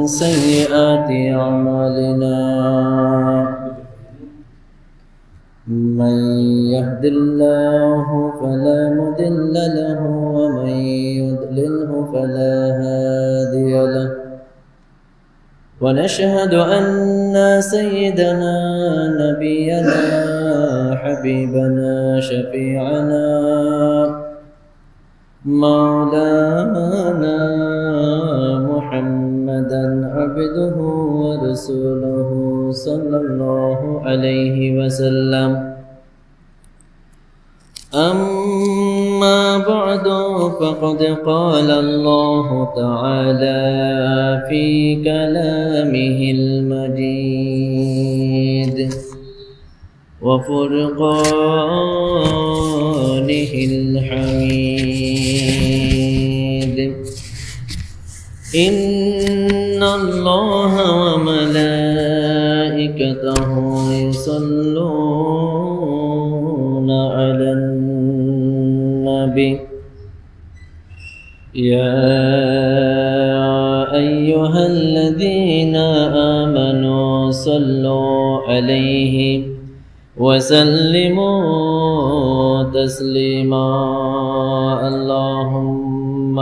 سيئات أعمالنا من يهد الله فلا مضل له ومن يضلله فلا هادي له ونشهد أن سيدنا نبينا حبيبنا شفيعنا مولانا محمدا عبده ورسوله صلى الله عليه وسلم أما بعد فقد قال الله تعالى في كلامه المجيد وفرقانه الحميد إن الله وملائكته يصلون على النبي يا أيها الذين آمنوا صلوا عليه وسلموا تسليما اللهم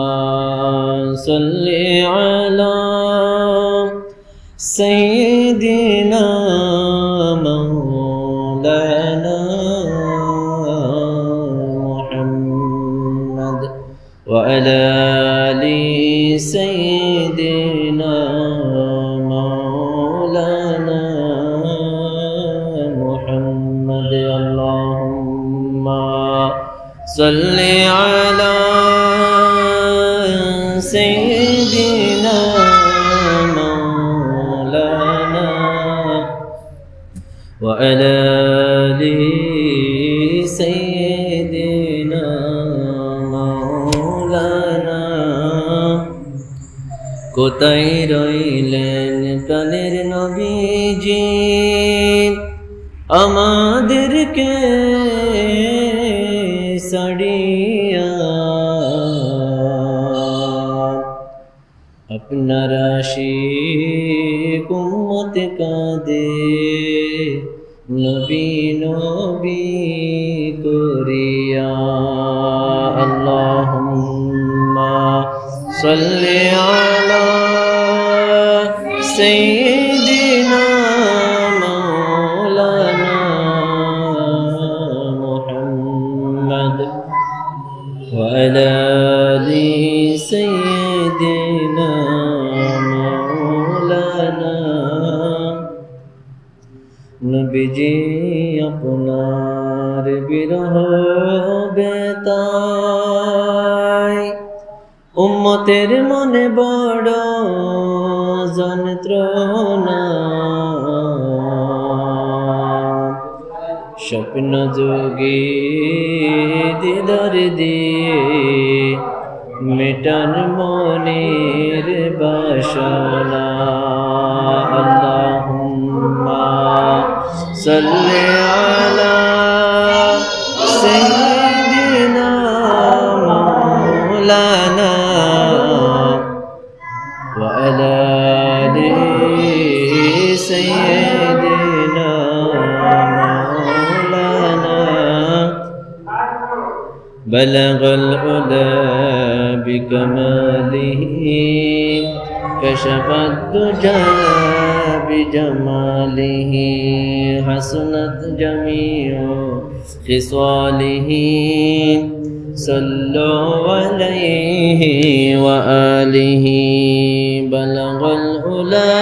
صل على سيدنا مولانا محمد وعلى آل سيدنا مولانا محمد اللهم صل على سيدنا مولانا وعلى آل سيدنا مولانا কোথায় রইলেন কালের নবীজি আমাদেরকে ছাড়িয়া আপনার আশিক উম্মত কাঁদে নবী নবী করিয়া আল্লাহুম্মা সাল্লি আলা সাইয়্যিদিনা মাওলানা মুহাম্মদ ওয়া আলা আলি সাইয়্যিদিনা মাওলানা নবীজি আপনার বিরহ বেতায় উম্মতের মনে বড় যন্ত্রণা স্বপ্ন যোগে দিদার দিয়ে মেটান মনের বাসনা আল্লাহুম্মা সাল্লি আলা সাইয়্যিদিনা মাওলানা ওয়া আলা আলি সাইয়্যিদিনা মাওলানা বালাগাল উলা বিকামালিহি كشف الدجى بجماله حسنت جميع خصاله صلوا عليه وآله بلغ العلا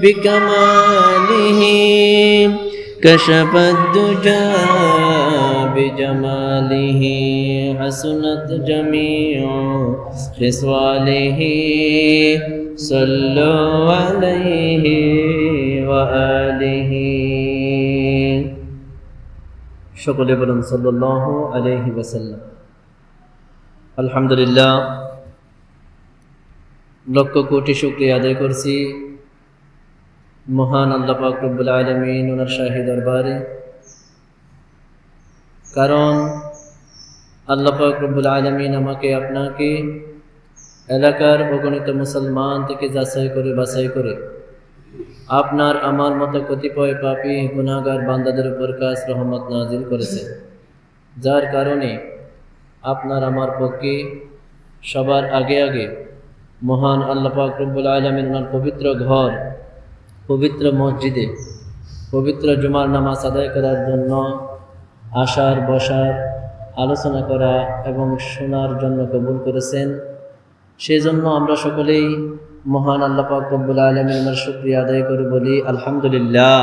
بكماله كشف الدجى بجماله حسنت جميع خصاله صلوا عليه وآله সকলে বলুন সাল্লাল্লাহু আলাইহি ওয়াসাল্লাম। আলহামদুলিল্লাহ, লক্ষ কোটি শুকরিয়া আদায় করছি মহান আল্লাহ পাক রব্বুল আলামিন ওনার শাহী দরবারে। কারণ আল্লাহ পাক রব্বুল আলামিন আমাকে আপনাকে এলাকার অগণিত মুসলমান থেকে যাচাই করে বাছাই করে আপনার আমার মতো কতিপয় পাপী গুনাহগার বান্দাদের উপর খাস রহমত নাজিল করেছে, যার কারণে আপনার আমার পক্ষে সবার আগে আগে মহান আল্লাহ পাক রব্বুল আলামিন ওনার পবিত্র ঘর, পবিত্র মসজিদে পবিত্র জুমার নামাজ আদায় করার জন্য আসার, বসার, আলোচনা করা এবং শোনার জন্য কবুল করেছেন। সেজন্য আমরা সকলেই মহান আল্লাহ পাক রব্বুল আলামিনের শুকরিয়া আদায় করে বলি আলহামদুলিল্লাহ।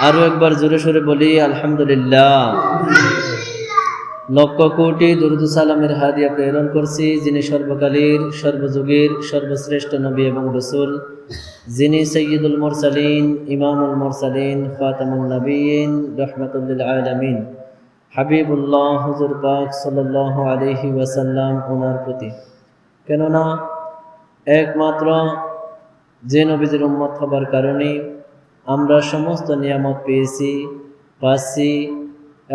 আরও একবার জোরে সোরে বলি আলহামদুলিল্লাহ। লক্ষ কোটি দুরূদ সালামের হাদিয়া প্রেরণ করছি যিনি সর্বকালের সর্বযুগের সর্বশ্রেষ্ঠ নবী এবং রাসূল, যিনি সাইয়্যিদুল মুরসালিন, ইমামুল মুরসালিন, খাতামুন নবিয়্যিন, রাহমাতুল লিল আলামিন, হাবিবুল্লাহ হুজুর পাক সাল্লাল্লাহু আলাইহি ওয়াসাল্লাম ওনার প্রতি। কেননা একমাত্র যে নবীজির উম্মত হবার কারণে আমরা সমস্ত নিয়ামত পেয়েছি, পাচ্ছি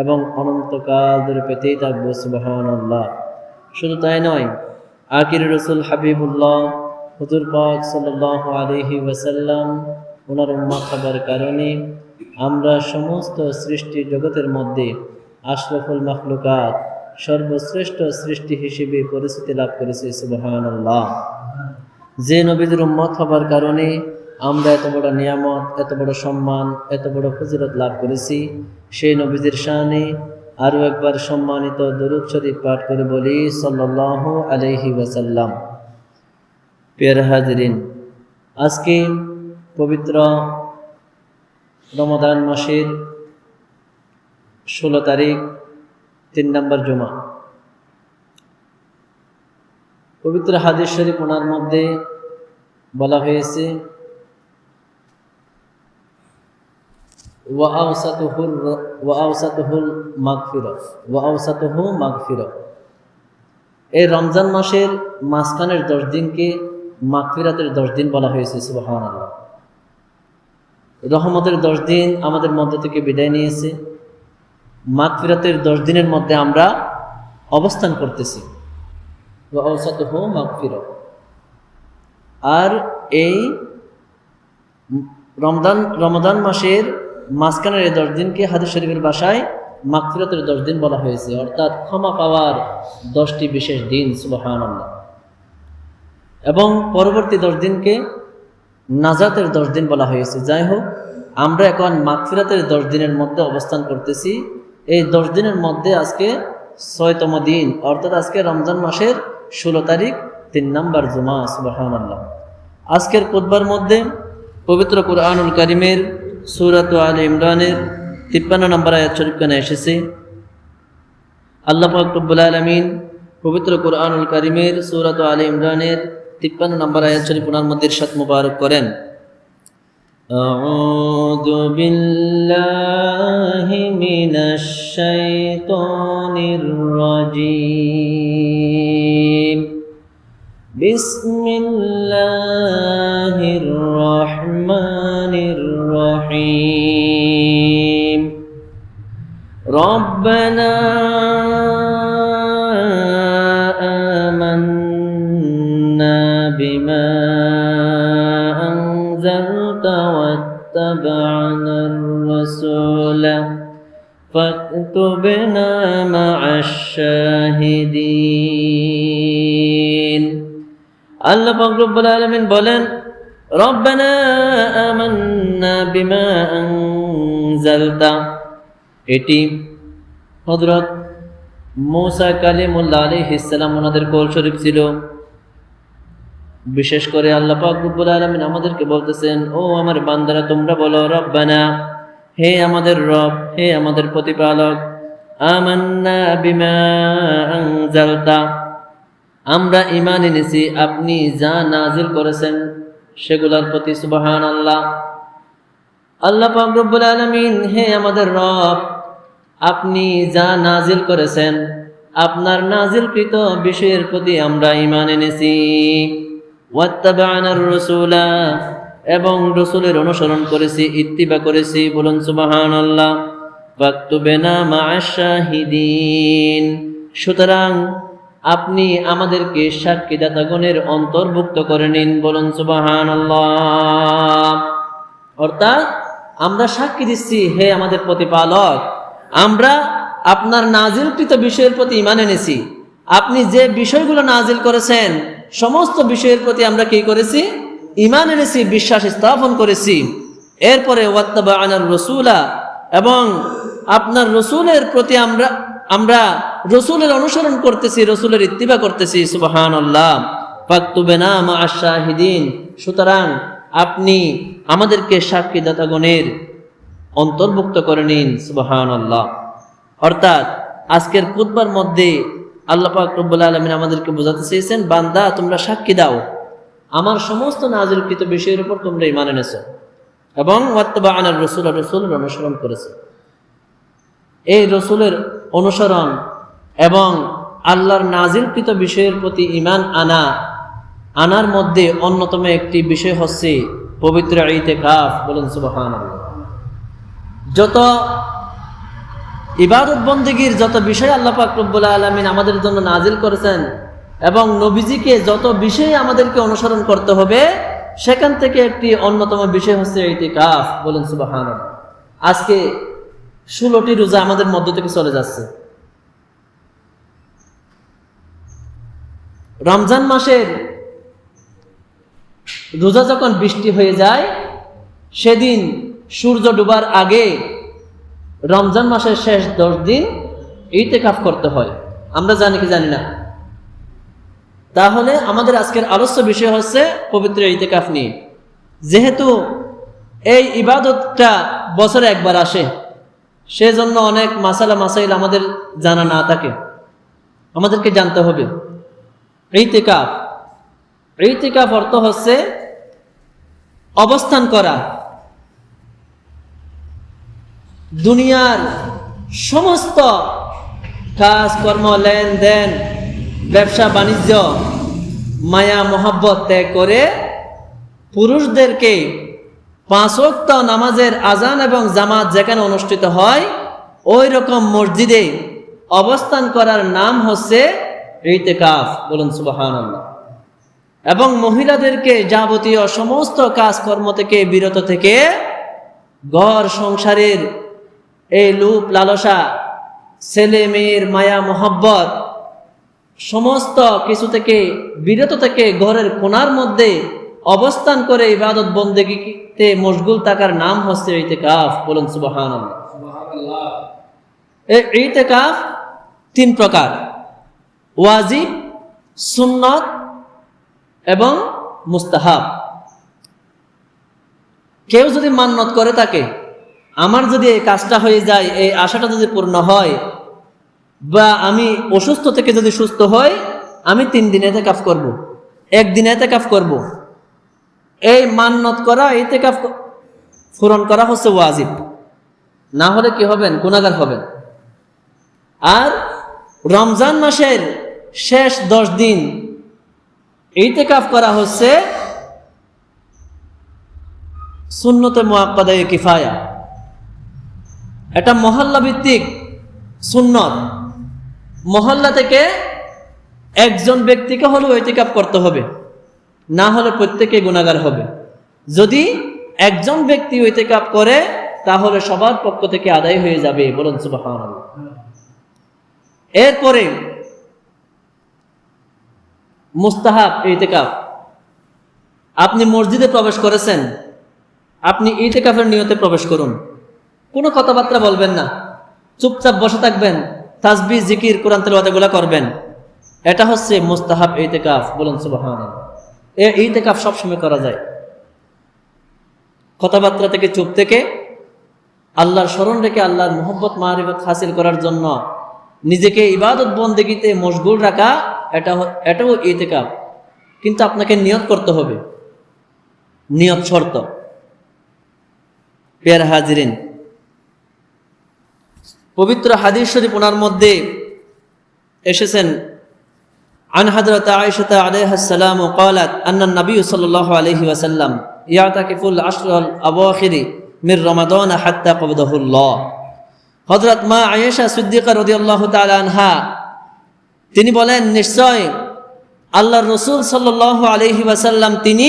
এবং অনন্তকাল ধরে পেতেই থাকবো। সুবহানাল্লাহ। শুধু তাই নয়, আখির রাসূল হাবিবুল্লাহ হুজুর পাক সাল্লাল্লাহু আলাইহি ওয়াসাল্লাম ওনার উম্মত হবার কারণে আমরা সমস্ত সৃষ্টি জগতের মধ্যে আশরাফুল মাখলুকাত, সর্বশ্রেষ্ঠ সৃষ্টি হিসেবে পরিচিতি লাভ করেছি। সুবহানাল্লাহ। যে নবীদের উম্মত হবার কারণে আমরা এত বড় নিয়ামত, এত বড় সম্মান, এত বড় ফজিলত লাভ করেছি, সেই নবীদের শানে আরও একবার সম্মানিত দরুদ শরীফ পাঠ করে বলি সাল্লাল্লাহু আলাইহি ওয়াসাল্লাম। প্রিয় হাজিরিন, আজকে পবিত্র রমাদান মাসের 16 তারিখ, 3 নম্বর জুমা। পবিত্র হাদিস শরীফ ওনার মধ্যে বলা হয়েছে এই রমজান মাসের মাঝখানের 10 দিনকে মাগফিরাতের 10 দিন বলা হয়েছে। সুবহানাল্লাহ। রহমতের 10 দিন আমাদের মধ্য থেকে বিদায় নিয়েছে, মাগফিরাতের 10 দিনের মধ্যে আমরা অবস্থান করতেছি। আর এই রমজান মাসের মাঝখানের এই 10 দিনকে হাদিস শরীফের ভাষায় মাগফিরাতের 10 দিন বলা হয়েছে, অর্থাৎ ক্ষমা পাওয়ার 10টি বিশেষ দিন। সুবহানাল্লাহ। এবং পরবর্তী 10 দিনকে নাজাতের 10 দিন বলা হয়েছে। যাই হোক, আমরা এখন মাগফিরাতের 10 দিনের মধ্যে অবস্থান করতেছি। এই 10 দিনের মধ্যে আজকে 6তম দিন, অর্থাৎ আজকে রমজান মাসের 16 তারিখ, 3 নম্বর জুমা। সুবহানাল্লাহ। আজকের খুতবার মধ্যে পবিত্র কুরআনুল কারীমের সূরাত আলে ইমরানের 53 নম্বর আয়াত শরীফ কানে এসেছে। আল্লাহ পাক রব্বুল আলামিন পবিত্র কুরআনুল কারীমের সূরাত আলে ইমরানের 53 নম্বর আয়াত শরীফ ওনার মধ্যে ইরশাদ মুবারক করেন, আউযু বিল্লাহি মিনাশ শাইতানির রাজীম, বিসমিল্লাহির রহমানির রহিম, রব্বানা আমান্না বিমা আনজালতা ওয়াত্তাবা'নার রাসূলা ফাকতুবনা মা'আশ শাহিদিন। আল্লাহ পাক রব্বুল আলামিন বলেন, রব্বানা আমান্না বিমা আনজালতা। এটি হযরত মূসা কালিমুল্লাহ আলাইহিস সালাম ওনাদের কওল শরীফ ছিল। বিশেষ করে আল্লাহ পাক রব্বুল আলামিন আমাদেরকে বলতেছেন, ও আমার বান্দারা, তোমরা বলো রব্বানা, হে আমাদের রব, হে আমাদের প্রতিপালক, আমান্না বিমা আনজালতা, আমরা ঈমান এনেছি আপনি যা নাজিল করেছেন সেগুলোর প্রতি। সুবহানাল্লাহ। আল্লাহ পাক রব্বুল আলামিন, হে আমাদের রব, আপনি যা নাজিল করেছেন, আপনার নাজিলকৃত বিষয়ের প্রতি আমরা ঈমান এনেছি। ওয়াত্তাবা'নার রাসূলা, এবং রাসূলের অনুসরণ করেছি, ইত্তিবা করেছি। বলুন সুবহানাল্লাহ। ফাকতুবনা মা'আশ শাহিদিন, সুতরাং আপনি আমাদেরকে সাক্ষীদাতাগণের অন্তর্ভুক্ত করে নিন, বলুন সুবহানাল্লাহ। অর্থাৎ আমরা সাক্ষী দিচ্ছি, হে আমাদের প্রতিপালক, আমরা আপনার নাজিলকৃত বিষয়ের প্রতি ঈমান এনেছি। আপনি যে বিষয়গুলো নাজিল করেছেন সমস্ত বিষয়ের প্রতি আমরা কি করেছি? ঈমান এনেছি, বিশ্বাস স্থাপন করেছি। এরপরে ওয়াত্তাবা'নার রাসূলা, এবং আপনার রসুলের প্রতি আমরা রসুলের অনুসরণ করতেছি, রসুলের ইত্তিবা করতেছি। সুবহানাল্লাহ। ফাকতুবনা মা'আশ শাহিদিন, সুতরাং আপনি আমাদেরকে সাক্ষীদাতাগণের অন্তর্ভুক্ত করে নিন। সুবহানাল্লাহ। অর্থাৎ আজকের খুতবার মধ্যে আল্লাহ পাক রব্বুল আলামিন আমাদেরকে বোঝাতে চেয়েছেন, বান্দা তোমরা সাক্ষী দাও আমার সমস্ত নাজিলকৃত বিষয়ের উপর তোমরা ঈমান এনেছো এবং ওয়াত্তাবা'নার রাসূলা, রাসূলের অনুসরণ করেছো। এই রসুলের অনুসরণ এবং আল্লাহর নাজিলকৃত বিষয়ের প্রতি ঈমান আনার মধ্যে অন্যতম একটি বিষয় হচ্ছে পবিত্র ইতিকাফ, বলুন সুবহানাল্লাহ। যত ইবাদত বন্দেগীর যত বিষয় আল্লাহ পাক রব্বুল আলামিন আমাদের জন্য নাজিল করেছেন এবং নবীজিকে যত বিষয় আমাদেরকে অনুসরণ করতে হবে, সেখান থেকে একটি অন্যতম বিষয় হচ্ছে ইতিকাফ, বলুন সুবহানাল্লাহ। আজকে 16টি রোজা আমাদের মধ্য থেকে চলে যাচ্ছে। রমজান মাসের রোজা যখন বৃষ্টি হয়ে যায়, সেদিন সূর্য ডুবার আগে রমজান মাসের শেষ 10 দিন ইতিকাফ করতে হয়। আমরা জানি কি জানি না? তাহলে আমাদের আজকের আলোচ্য বিষয় হচ্ছে পবিত্র ইতিকাফ নিয়ে। যেহেতু এই ইবাদতটা বছরে একবার আসে, সেজন্য অনেক মাসাইল আমাদের জানা না থাকে, আমাদেরকে জানতে হবে। ইতিকাফ অর্থ হচ্ছে অবস্থান করা। দুনিয়ার সমস্ত কাজকর্ম, লেনদেন, ব্যবসা বাণিজ্য, মায়া মোহাব্বত ত্যাগ করে পুরুষদেরকে 5 ওয়াক্ত নামাজের আজান এবং জামাত যেখানে অনুষ্ঠিত হয় ওই রকম মসজিদে অবস্থান করার নাম হচ্ছে ইতিকাফ, বলুন সুবহানাল্লাহ। এবং মহিলাদেরকে যাবতীয় সমস্ত কাজকর্ম থেকে বিরত থেকে ঘর সংসারের এই লোভ লালসা, ছেলে মেয়ের মায়া মোহাব্বত, সমস্ত কিছু থেকে বিরত থেকে ঘরের কোণার মধ্যে অবস্থান করে ইবাদত বন্দেগীতে মশগুল থাকার নাম হচ্ছে ইতিকাফ, বলুন সুবহানাল্লাহ। এই ইতিকাফ 3 প্রকার: ওয়াজিব, সুন্নত এবং মুস্তাহাব। কেউ যদি মান্নত করে থাকে, আমার যদি এই কাজটা হয়ে যায়, এই আশাটা যদি পূর্ণ হয়, বা আমি অসুস্থ থেকে যদি সুস্থ হই, আমি 3 দিন ইতিকাফ করব, 1 দিন ইতিকাফ করব, এই মান্নত করা ইতিকাফ পূরণ করা হচ্ছে ওয়াজিব। না হলে কি হবেন? গুনাহগার হবেন। আর রমজান মাসের শেষ 10 দিন ইতিকাফ করা হচ্ছে সুন্নতে মুআক্কাদায়ে কিফায়া। এটা মহল্লা ভিত্তিক সুন্নত। মহল্লা থেকে একজন ব্যক্তিকে হলেও ইতিকাফ করতে হবে, না হলে প্রত্যেকে গুনাহগার হবে। যদি একজন ব্যক্তি ইতিকাফ করে তাহলে সবার পক্ষ থেকে আদায় হয়ে যাবে, বলুন সুবহানাল্লাহ। এরপরে মুস্তাহাব ইতিকাফ। আপনি মসজিদে প্রবেশ করেছেন, আপনি ইতিকাফের নিয়তে প্রবেশ করুন। কোনো কথাবার্তা বলবেন না, চুপচাপ বসে থাকবেন, তাসবিহ, জিকির, কোরআন তেলাওয়াত এগুলো করবেন। এটা হচ্ছে মুস্তাহাব ইতিকাফ, বলুন সুবহানাল্লাহ। এই ইতিকাফ সবসময় করা যায়। কথাবার্তা থেকে, চুপ থেকে আল্লাহর স্মরণ রেখে আল্লাহর মুহাব্বত মারিফত হাসিল করার জন্য নিজেকে ইবাদত বন্দেগীতে মশগুল রাখা, এটাও ইতিকাফ। কিন্তু আপনাকে নিয়ত করতে হবে, নিয়ত শর্ত। প্রিয় হাজিরিন, পবিত্র হাদিস শরীফ ওনার মধ্যে এসেছেন, عن حضرة عائشة عليها السلام قالت أن النبي صلى الله عليه وسلم يعتكف العشر الأواخر من رمضان حتى قبضه الله। হযরত মা আয়েশা সিদ্দিকা রাদিয়াল্লাহু তাআলা আনহা তিনি বলেন, নিশ্চয় আল্লাহর রাসূল সাল্লাল্লাহু আলাইহি ওয়াসাল্লাম তিনি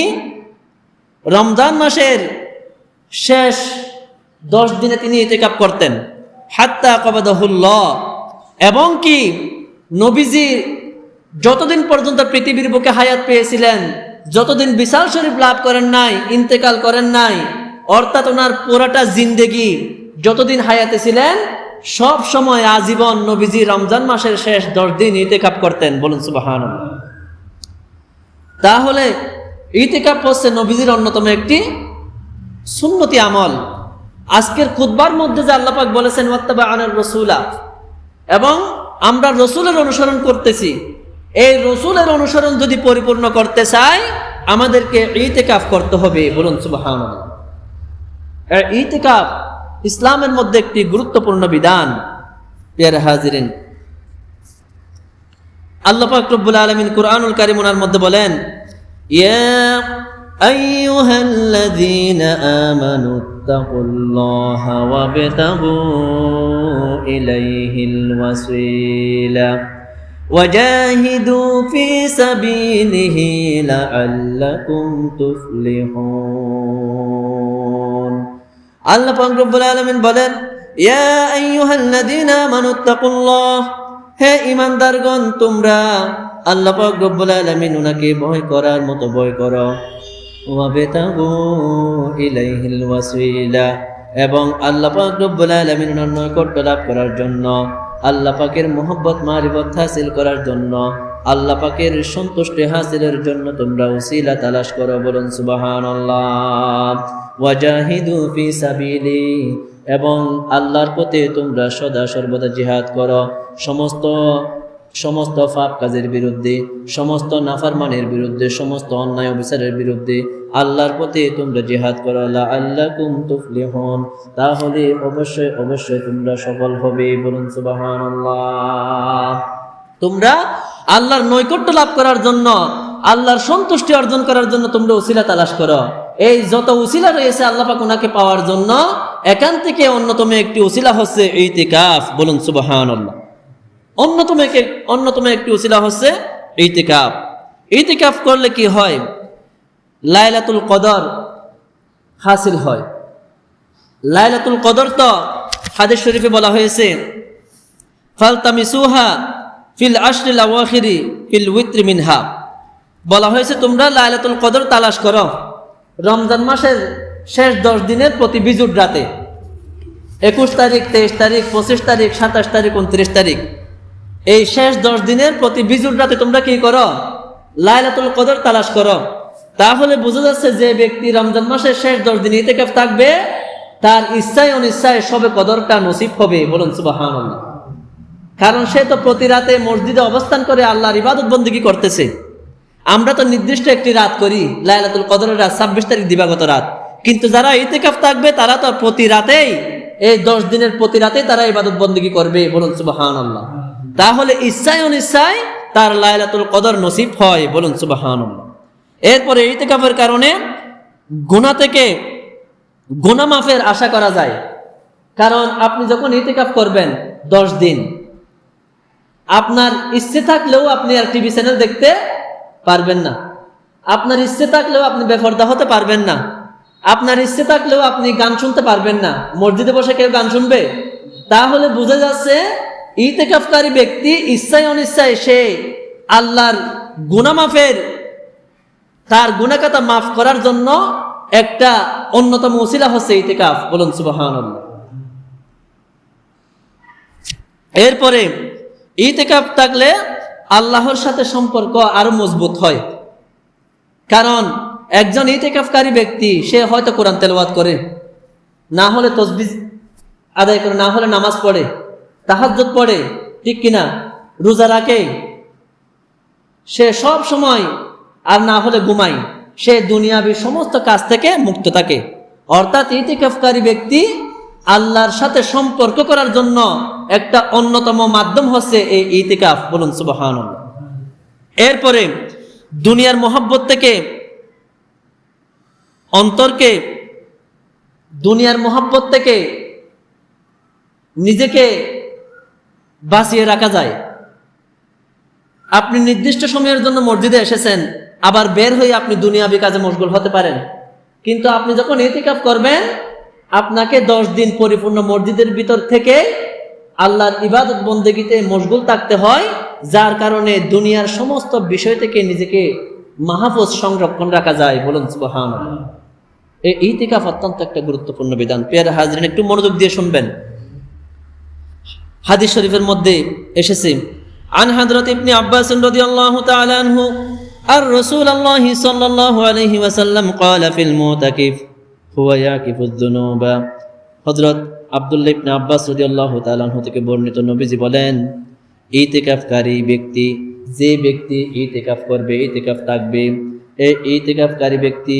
রমজান মাসের শেষ 10 দিনে তিনি ইতিকাফ করতেন, হাত্তা কবাদাহুল্লাহ, এবং কি নবীজি যতদিন পর্যন্ত পৃথিবীর বুকে হায়াত পেয়েছিলেন, যতদিন বিশাল শরীফ লাভ করেন নাই, ইন্তেকাল করেন নাই, অর্থাৎ ওনার পুরাটা জিন্দেগি যতদিন হায়াতে ছিলেন সব সময় আজীবন নবীজি রমজান মাসের শেষ 10 দিন ইতিকাফ করতেন। বলুন সুবহানাল্লাহ। তাহলে ইতিকাফ হচ্ছে নবীজির অন্যতম একটি সুন্নতি আমল। আজকের খুতবার মধ্যে যে আল্লাহ পাক বলেছেন ওয়াত্তাবা'আনার রাসূলা, এবং আমরা রসুলের অনুসরণ করতেছি, এই রসুলের অনুসরণ যদি পরিপূর্ণ করতে চাই আমাদেরকে ইতিকাফ করতে হবে। বলুন সুবহানাল্লাহ। ইতিকাফ ইসলামের মধ্যে একটি গুরুত্বপূর্ণ বিধান। প্রিয় হাজিরিন, আল্লাহ পাক রব্বুল আলামিন কুরআনুল কারীমের মধ্যে বলেন, ইয়া আইয়ুহাল্লাযীনা আমানুত্তাকুল্লাহা ওয়াবতাগু ইলাইহিল ওয়াসিলা ওয়াজাহিদু ফি সাবিলিহি লাআল্লাকুম তুফলিহুন। আল্লাহ পাক রব্বুল আলামিন বলেন, ইয়া আইয়ুহাল্লাযীনা আমানুত্তাকুল্লাহ, হে ঈমানদারগণ তোমরা আল্লাহ পাক রব্বুল আলামিন উনাকে ভয় করার মতো ভয় করো, ওয়াবতাগু ইলাইহিল ওয়াসিলা, এবং আল্লাহ পাক রব্বুল আলামিন উনার নৈকট্য লাভ করার জন্য, আল্লাহ পাকের মহব্বত মারিফত হাসিল করার জন্য, আল্লাহ পাকের সন্তুষ্টি হাসিলের জন্য তোমরা ওসিলা তালাশ করো। বলুন সুবহানাল্লাহ। ওয়াজাহিদু ফি সাবিলি, এবং আল্লাহর পথে তোমরা সদা সর্বদা জিহাদ করো, সমস্ত পাপ কাজের বিরুদ্ধে, সমস্ত নাফরমানের বিরুদ্ধে, সমস্ত অন্যায় অবিচারের বিরুদ্ধে আল্লাহর পথে তোমরা জিহাদ করো, লাআল্লাকুম তুফলিহুন, তাহলে অবশ্যই অবশ্যই তোমরা সফল হবে। বলুন সুবহানাল্লাহ। তোমরা আল্লাহর নৈকট্য লাভ করার জন্য, আল্লাহর সন্তুষ্টি অর্জন করার জন্য তোমরা উসিলা তালাশ করো। এই যত উসিলা রয়েছে আল্লাহ পাক ওনাকে পাওয়ার জন্য, এখান থেকে অন্যতম একটি উসিলা হচ্ছে ইতিকাফ। বলুন সুবহানাল্লাহ। অন্যতম একটি উসিলা হচ্ছে ইতিকাফ। ইতিকাফ করলে কি হয়? লাইলাতুল কদর হাসিল হয়। লাইলাতুল কদর তো হাদিস শরীফে বলা হয়েছে, ফালতামিসুহা ফিল আশরিল আওয়াখিরি ফিল উইত্রি মিনহা, বলা হয়েছে তোমরা লাইলাতুল কদর তালাশ করো রমজান মাসের শেষ 10 দিনের প্রতি বিজুর রাতে, 21 তারিখ, 23 তারিখ, 25 তারিখ, 27 তারিখ, 29 তারিখ, এই শেষ 10 দিনের প্রতি বিজুর রাতে তোমরা কি করো? লাইলাতুল কদর তালাশ করো। তাহলে বোঝা যাচ্ছে যে ব্যক্তি রমজান মাসের শেষ 10 দিন ইতিকাফ থাকবে তার ইচ্ছায় অনিচ্ছায় সবে কদরটা নসিব হবে। বলুন সুবহানাল্লাহ। কারণ সে তো প্রতি রাতে মসজিদে অবস্থান করে আল্লাহর ইবাদত বন্দেগী করতেছে। আমরা তো নির্দিষ্ট একটি রাত করি, লাইলাতুল কদরের রাত 26 তারিখ দিবাগত রাত, কিন্তু যারা ইতিকাফ থাকবে তারা তো প্রতি রাতেই, এই 10 দিনের প্রতি রাতেই তারা ইবাদত বন্দেগী করবে। বলুন সুবহানাল্লাহ। তাহলে ইচ্ছায় অনিচ্ছায় তার লাইলাতুল কদর নসিব হয়। বলুন সুবহানাল্লাহ। এরপরে ইতিকাফের কারণে গুনাহ থেকে গুনাহ মাফের আশা করা যায়। কারণ আপনি যখন ইতিকাফ করবেন 10 দিন, আপনার ইচ্ছে থাকলেও আপনি আর টিভি চ্যানেল দেখতে পারবেন না, আপনার ইচ্ছে থাকলেও আপনি বেপরদা হতে পারবেন না, আপনার ইচ্ছে থাকলেও আপনি গান শুনতে পারবেন না। মসজিদে বসে কেউ গান শুনবে? তাহলে বোঝা যাচ্ছে ইতিকাফকারী ব্যক্তি ইচ্ছায় অনিচ্ছায় সে আল্লাহর গুনাহ মাফের, তার গুনাহখাতা মাফ করার জন্য একটা অন্যতম ওসিলা হচ্ছে ইতিকাফ। বলুন সুবহানাল্লাহ। এরপরে ইতিকাফ থাকলে আল্লাহর সাথে সম্পর্ক আরো মজবুত হয়। কারণ একজন ইতিকাফকারী ব্যক্তি সে হয়তো কোরআন তেলাওয়াত করে, না হলে তাসবিহ আদায় করে, না হলে নামাজ পড়ে, তাহাজ্জুদ পড়ে, ঠিক কিনা, রোজা রাখে, সে সব সময়, আর না হলে ঘুমায়, সে দুনিয়াবী সমস্ত কাজ থেকে মুক্ত থাকে। অর্থাৎ ইতিকাফকারী ব্যক্তি আল্লাহর সাথে সম্পর্ক করার জন্য একটা অন্যতম মাধ্যম হচ্ছে এই ইতিকাফ। বলুন সুবহানাল্লাহ। এরপরে দুনিয়ার মহব্বত থেকে অন্তরকে, দুনিয়ার মহব্বত থেকে নিজেকে বাঁচিয়ে রাখা যায়। আপনি নির্দিষ্ট সময়ের জন্য মসজিদে এসেছেন, আবার বের হয়ে আপনি দুনিয়াবি কাজে মশগুল হতে পারেন। কিন্তু আপনি যখন ইতিকাফ করবেন, আপনাকে 10 দিন পরিপূর্ণ মসজিদের ভিতর থেকে আল্লাহর ইবাদত বন্দেগীতে মশগুল থাকতে হয়, যার কারণে দুনিয়ার সমস্ত বিষয় থেকে নিজেকে মাহফুজ সংরক্ষণ রাখা যায়। বলুন সুবহানাল্লাহ। এই ইতিকাফ অত্যন্ত একটা গুরুত্বপূর্ণ বিধান। প্রিয় হাজরিন, একটু মনোযোগ দিয়ে শুনবেন। হাদিস শরীফের মধ্যে এসেছে, আন হযরত ইবনে আব্বাস রাদিয়াল্লাহু তাআলা আনহু আর রাসূলুল্লাহ সাল্লাল্লাহু আলাইহি ওয়াসাল্লাম ক্বালা ফিল মুতাকিফ হুয়া ইয়াকিফুয যুনুবা। হযরত আব্দুল্লাহ ইবনে আব্বাস রাদিয়াল্লাহু তাআলা আনহু থেকে বর্ণিত, নবীজি বলেন, ইতিকাফকারী ব্যক্তি, যে ব্যক্তি ইতিকাফ করবে, ইতিকাফ থাকবে, এই ইতিকাফকারী ব্যক্তি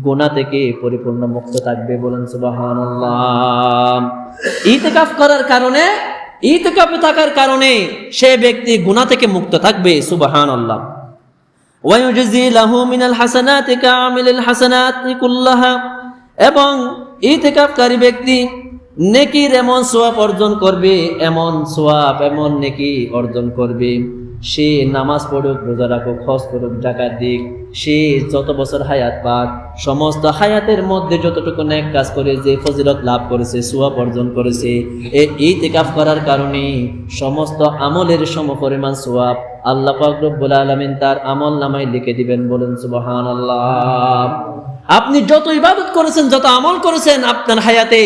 গুনাহ থেকে পরিপূর্ণ মুক্ত থাকবে। বলেন সুবহানাল্লাহ। ইতিকাফ করার কারণে, ইতিকাফে থাকার কারণে সে ব্যক্তি গুনাহ থেকে মুক্ত থাকবে। সুবহানাল্লাহ। ওয়ায়ুজজি লাহু মিনাল হাসানাতি কামিলিল হাসানাতি কুল্লাহা। এবং ইতিকাফকারী ব্যক্তি নেকির এমন সওয়াব অর্জন করবে, এমন সওয়াব, এমন নেকি অর্জন করবে, সে নামাজ পড়ুক, রোজা রাখুক, হজ করুক, যাকাত দিক, সে যত বছর হায়াত পাক, সমস্ত হায়াতের মধ্যে যতটুকু নেক কাজ করে যে ফজিলত লাভ করেছে, সওয়াব অর্জন করেছে, এই ইতিকাফ করার কারণে সমস্ত আমলের সমপরিমাণ সওয়াব আল্লাহ পাক রব্বুল আলামিন তার আমল নামায় লিখে দিবেন। বলেন সুবহানাল্লাহ। আপনি যত ইবাদত করেছেন, যত আমল করেছেন আপনার হায়াতে,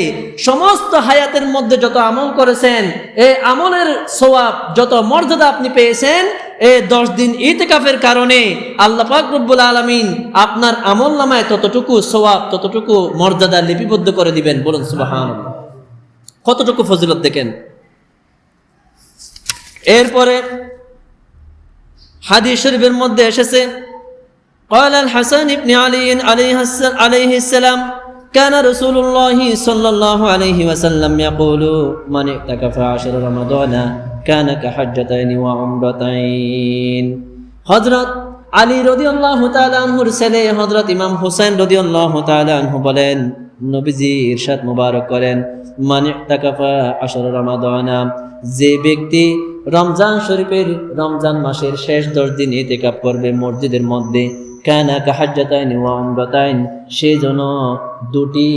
সমস্ত হায়াতের মধ্যে যত আমল করেছেন, এই আমলের সওয়াব, যত মর্যাদা আপনি পেয়েছেন, এই 10 দিন ইতিকাফের কারণে আল্লাহ পাক রব্বুল আলামিন আপনার আমল নামায় ততটুকু সওয়াব, ততটুকু মর্যাদা লিপিবদ্ধ করে দিবেন। বলুন সুবহানাল্লাহ। কতটুকু ফজিলত দেখেন। এরপরে হাদিস শরীফের মধ্যে এসেছে, قال الحسن بن علي عليه السلام كان رسول الله صلى الله عليه وسلم يقول من اعتكف 10 رمضان كان كحجتين وعمرتين। হযরত আলী রাদিয়াল্লাহু তাআলা আনহুর ছেলে হযরত ইমাম হুসাইন রাদিয়াল্লাহু তাআলা আনহু বলেন, নবীজি ইরশাদ মুবারক করেন, মান ইতাকাফা 10 রমাদান, যে ব্যক্তি রমজান শরীফের, রমজান মাসের শেষ 10 দিন ইতিকাফ করবে মসজিদের মধ্যে, কানা কাহাজ্জাতাইন ওয়া উমরাতাইন, সে যেন 2টি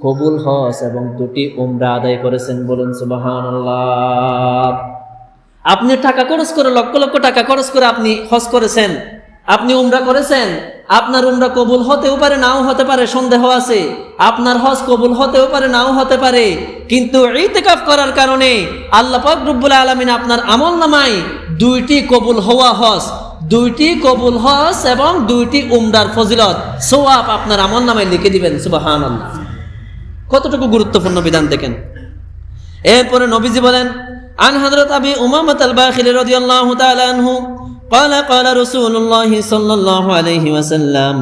কবুল হজ এবং 2টি উমরা আদায় করেছেন। বলুন সুবহানাল্লাহ। আপনি টাকা খরচ করে, লক্ষ লক্ষ টাকা খরচ করে আপনি হজ করেছেন, আপনি উমরা করেছেন, আপনার উমরা কবুল হতেও পারে, নাও হতে পারে, সন্দেহ আছে। আপনার হজ কবুল হতেও পারে, নাও হতে পারে, কিন্তু ইতিকাফ করার কারণে আল্লাহ পাক রব্বুল আলামিন আপনার আমলনামায় 2টি কবুল হওয়া হজ, 2টি কবুল হজ এবং 2টি উমরার ফজিলত, সওয়াব আপনার আমলনামায় লিখে দিবেন। সুবহানাল্লাহ। কতটুকু গুরুত্বপূর্ণ বিধান দেখেন। এরপরে নবীজি বলেন, আন হযরত আবি উমামাহ আল-বাখিলি রাদিয়াল্লাহু তাআলা আনহু قال قال رسول الله صلى الله عليه وسلم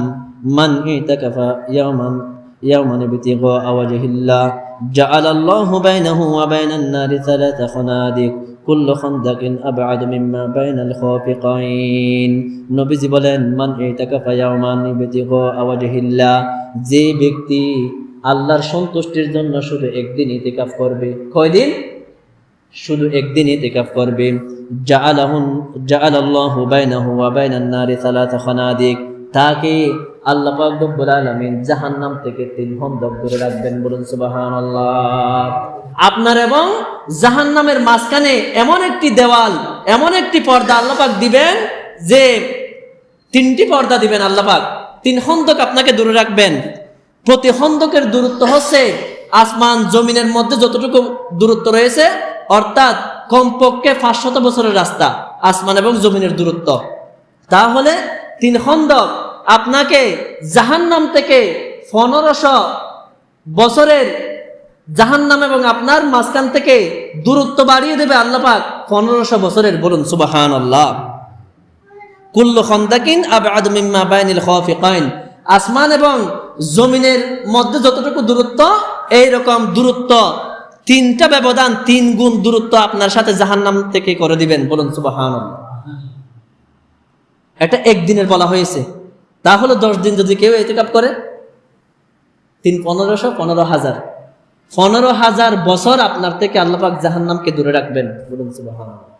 من اعتكف يوما ابتغاء وجه الله جعل الله بينه وبين النار 3 خنادق كل خندق أبعد مما بين الخافقين। নবীজি বলেন, মান ইতাকাফা ইয়াওমান ইবতিগা ওয়াজহিল্লাহ, যে ব্যক্তি আল্লাহর সন্তুষ্টির জন্য শুধু একদিন ইতিকাফ করবে। কয়দিন? শুধু একদিন ইতিকাফ করবে। জাআলাল্লাহু বাইনাহু ওয়া বাইনান নারি 3 খানাদিক, তাকে আল্লাহ পাক রব্বুল আলামিন জাহান্নাম থেকে 3 খন্দক দূরে রাখবেন। বলুন সুবহানাল্লাহ। আপনার এবং জাহান্নামের মাঝখানে এমন একটি দেওয়াল, এমন একটি পর্দা আল্লাহ পাক দিবেন, যে 3টি পর্দা দিবেন আল্লাহ পাক, 3 খন্দক আপনাকে দূরে রাখবেন। প্রতি খন্দকের দূরত্ব হচ্ছে আসমান জমিনের মধ্যে যতটুকু দূরত্ব রয়েছে, অর্থাৎ কমপক্ষে 500 বছরের রাস্তা আসমান এবং জমিনের দূরত্ব। তাহলে 3 খন্দক আপনাকে জাহান্নাম থেকে 1500 বছরের, জাহান্নাম এবং আপনার মাঝখান থেকে দূরত্ব বাড়িয়ে দেবে আল্লাহ পাক 1500 বছরের। বলুন সুবহানাল্লাহ। কুল্লু খন্দাকিন আবআদ মিম্মা বাইনিল খাফিকাইন, আসমান এবং জমিনের মধ্যে যতটুকু দূরত্ব, এইরকম দূরত্ব 3টা ব্যবধান, 3 গুণ দূরত্ব আপনার সাথে জাহান্নাম থেকে করে দিবেন। বলুন সুবহানাল্লাহ। এটা একদিনের বলা হয়েছে। তাহলে 10 দিন যদি কেউ ইতিকাফ করে, 3 1500 15000, 15000 বছর আপনার থেকে আল্লাহ পাক জাহান্নামকে দূরে রাখবেন। বলুন সুবহানাল্লাহ।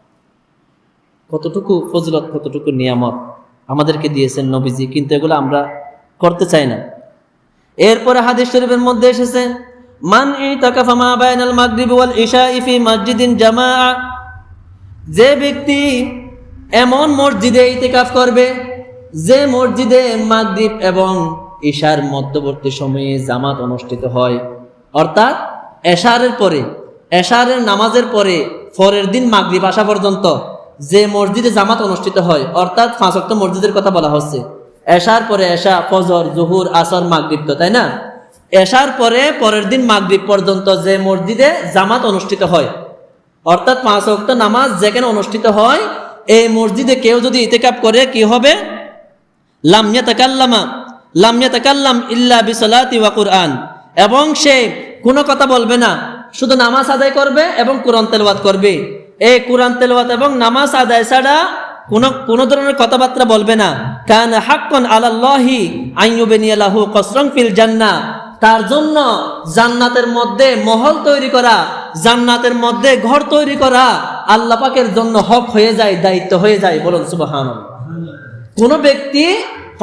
কতটুকু ফজিলত, কতটুকু নিয়ামত আমাদেরকে দিয়েছেন নবীজি, কিন্তু এগুলো আমরা করতে চাই না। এরপরে হাদিস শরীফের মধ্যে এসেছে, মান ইতাকাফা মা বাইনাল মাগরিবি ওয়াল ইশাই ফি মসজিদিন জামাআ, যে ব্যক্তি এমন মসজিদে ইতিকাফ করবে যে মসজিদে মাগরিব এবং ইশার মধ্যবর্তী সময়ে জামাত অনুষ্ঠিত হয়, অর্থাৎ এশারের পরে, এশারের নামাজের পরে পরের দিন মাগরিব আসা পর্যন্ত যে মসজিদে জামাত অনুষ্ঠিত হয়, অর্থাৎ 5 ওয়াক্ত মসজিদের কথা বলা হচ্ছে। এশার পরে এশা, ফজর, জোহর, আসর, মাগরিব, তো তাই না? এশার পরে পরের দিন মাগরিব পর্যন্ত যে মসজিদে জামাত অনুষ্ঠিত হয়, অর্থাৎ 5 ওয়াক্ত নামাজ যেখানে অনুষ্ঠিত হয়, এই মসজিদে কেউ যদি ইতিকাফ করে কি হবে? লাম ইয়াতাকাল্লাম ইল্লা বিসলাতি ওয়া কুরআন, এবং সে কোনো কথা বলবে না, শুধু নামাজ আদায় করবে এবং কোরআন তেলাওয়াত করবে। এই কোরআন তেলাওয়াত এবং নামাজ আদায় ছাড়া কোনো ধরনের কথাবার্তা বলবে না। কানা হাক্কান আলাল্লাহি আইয়ুবনিয়া লাহু কসরান ফিল জান্নাহ, তার জন্য জান্নাতের মধ্যে মহল তৈরি করা, জান্নাতের মধ্যে ঘর তৈরি করা আল্লাহ পাকের জন্য হক হয়ে যায়, দায়িত্ব হয়ে যায়। বলুন সুবহানাল্লাহ। কোন ব্যক্তি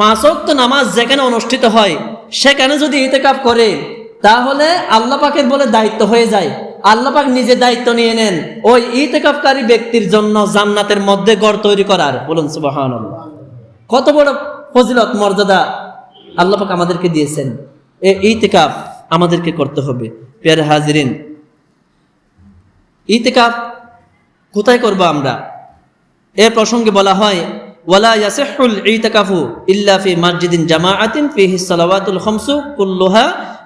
5 ওয়াক্ত নামাজ যেখানে অনুষ্ঠিত হয় সেখানে যদি ইতিকাফ করে, তাহলে আল্লাহ পাকের বলে দায়িত্ব হয়ে যায়। আল্লাহ পাক নিজে দায়িত্ব নিয়ে নেন ওই ইতিকাফকারী ব্যক্তির জন্য জান্নাতের মধ্যে ঘর তৈরি করার। বলুন সুবহানাল্লাহ। কত বড় ফজিলত, মর্যাদা আল্লাহ পাক আমাদেরকে দিয়েছেন। এই ইতিকাফ আমাদেরকে করতে হবে। প্রিয় হাজিরিন, ইতিকাফ কোথায় করব আমরা? এর প্রসঙ্গে বলা হয়, ওয়ালা ইয়াসিহুল ইতিকাফু ইল্লা ফি মসজিদিন জামাআতিন ফিহি সালাওয়াতুল খামসু কুল্লুহা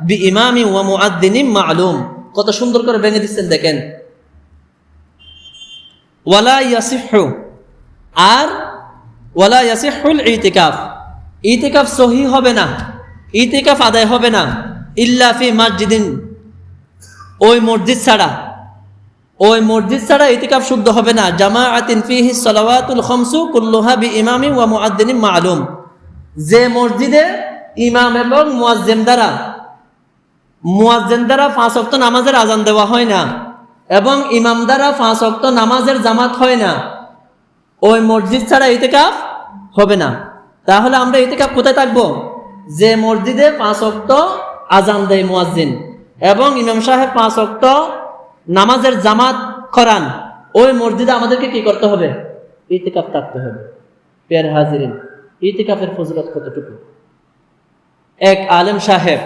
বিইমামি ওয়া মুআদ্দিনিন মা'লুম। কত সুন্দর করে ভেঙে দিচ্ছেন দেখেন। ওয়ালা ইয়াসিহু, আর ওয়ালা ইয়াসিহুল ইতিকাফ, ইতিকাফ সহিহ হবে না, ইতিকাফ আদায় হবে না, ইল্লা ফি মসজিদিন, ওই মসজিদ ছাড়া, ওই মসজিদ ছাড়া ইতিকাফ শুদ্ধ হবে না। জামাআতিন ফিহি সালাওয়াতুল খামসু কুল্লুহা বিইমামি ওয়া মুআদ্দিনিন মা'লুম, যে মসজিদে ইমাম এবং মুয়াজ্জিন দ্বারা 5 ওয়াক্ত নামাজের আজান দেওয়া হয় না এবং ইমাম দ্বারা 5 ওয়াক্ত নামাজের জামাত হয় না, ওই মসজিদ ছাড়া ইতিকাফ হবে না। তাহলে আমরা ইতিকাফ কোথায় থাকবো? যে মসজিদে 5 ওয়াক্ত আজান দেয় মুয়াজ্জিন এবং ইমাম সাহেব 5 ওয়াক্ত নামাজের জামাত করান, ওই মসজিদে আমাদেরকে কি করতে হবে? ইতিকাফ থাকতে হবে। প্রিয় হাজিরিন, ইতিকাফের ফজিলত কতটুকু! এক আলেম সাহেব,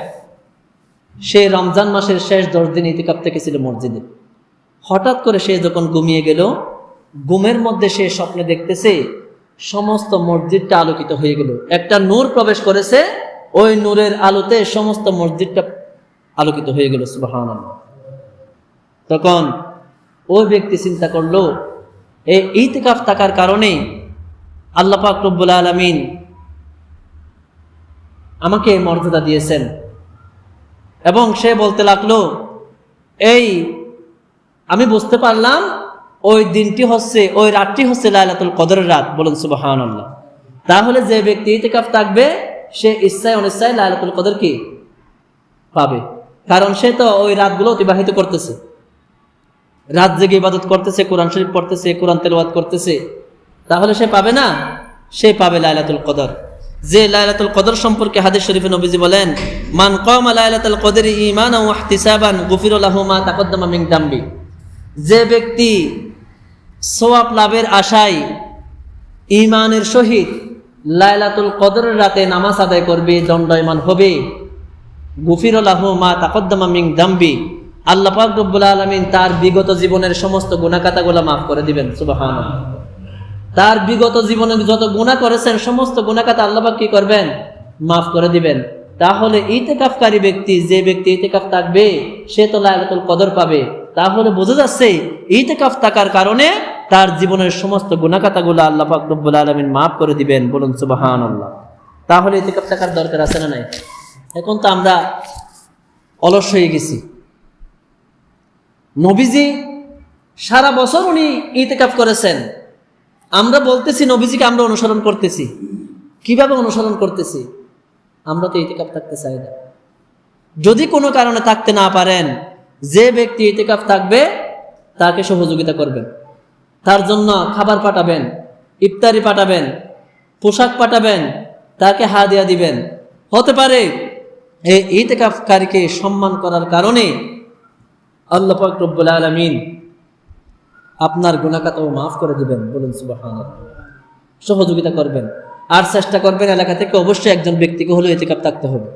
সে রমজান মাসের শেষ 10 দিন ইতিকাফ থেকেছিল মসজিদে। হঠাৎ করে সে যখন ঘুমিয়ে গেল, ঘুমের মধ্যে সে স্বপ্নে দেখতেছে সমস্ত মসজিদটা আলোকিত হয়ে গেল, একটা নূর প্রবেশ করেছে, ওই নূরের আলোতে সমস্ত মসজিদটা আলোকিত হয়ে গেল। সুবহানাল্লাহ। তখন ওই ব্যক্তি চিন্তা করলো, এই ইতিকাফ থাকার কারণে আল্লাহ পাক রব্বুল আলামিন আমাকে মর্যাদা দিয়েছেন। এবং সে বলতে লাগলো, এই আমি বুঝতে পারলাম ওই দিনটি হচ্ছে, ওই রাতটি হচ্ছে লাইলাতুল কদরের রাত। বলুন সুবহানাল্লাহ। তাহলে যে ব্যক্তি ইতিকাফ থাকবে সে ইচ্ছায় অনিচ্ছায় লাইলাতুল কদর কি পাবে, কারণ সে তো ওই রাতগুলো অতিবাহিত করতেছে, রাত জেগে ইবাদত করতেছে, কোরআন শরীফ পড়তেছে, কোরআন তেলাওয়াত করতেছে। তাহলে সে পাবে না? সে পাবে লাইলাতুল কদর। যে লাইলাতুল কদর সম্পর্কে হাদিস শরীফে নবীজি বলেন, মান কামা লাইলাতুল কদরি ঈমানান ওয়া ইহতিসাবান গুফিরা লাহু মা তাকদ্দামা মিন দামবি, যে ব্যক্তি সওয়াব লাভের আশায় ঈমানের সহিত লাইলাতুল কদরের রাতে নামাজ আদায় করবে, দণ্ডায়মান হবে, গুফিরা লাহু মা তাকদ্দামা মিন দামবি, আল্লাহ পাক রব্বুল আলামিন তার বিগত জীবনের সমস্ত গুনাহ খাতাগুলো মাফ করে দিবেন। সুবহানাল্লাহ। তার বিগত জীবনে যত গুনাহ করেছেন সমস্ত গুনাহ খাতা আল্লাহ পাক কি করবেন? মাফ করে দিবেন। তাহলে ইতিকাফকারী ব্যক্তি, যে ব্যক্তি ইতিকাফ থাকবে সে তো লাইলাতুল কদর পাবে। তাহলে বোঝা যাচ্ছে ইতিকাফ থাকার কারণে তার জীবনের সমস্ত গুনাহ খাতাগুলো আল্লাহ পাক রব্বুল আলামিন মাফ করে দিবেন। বলুন সুবহানাল্লাহ। তাহলে ইতিকাফ থাকার দরকার আছে না নাই? এখন তো আমরা অলস হয়ে গেছি। নবীজি সারা বছর উনি ইতিকাফ করেছেন, আমরা বলতেছি নবীজিকে আমরা অনুসরণ করতেছি। কিভাবে অনুসরণ করতেছি? আমরা তো ইতিকাফ থাকতে চাই না। যদি কোনো কারণে থাকতে না পারেন, যে ব্যক্তি ইতিকাফ থাকবে তাকে সহযোগিতা করবেন, তার জন্য খাবার পাঠাবেন, ইফতারি পাঠাবেন, পোশাক পাঠাবেন, তাকে হাদিয়া দিবেন। হতে পারে এই ইতিকাফকারীকে সম্মান করার কারণে আল্লাহ পাক রব্বুল আলামিন আপনার গুনাহ খাতা মাফ করে দিবেন। বলুন সুবহানাল্লাহ। সহযোগিতা করবেন আর চেষ্টা করবেন এলাকা থেকে অবশ্যই একজন ব্যক্তিকে হলেও ইতিকাফ থাকতে হবে।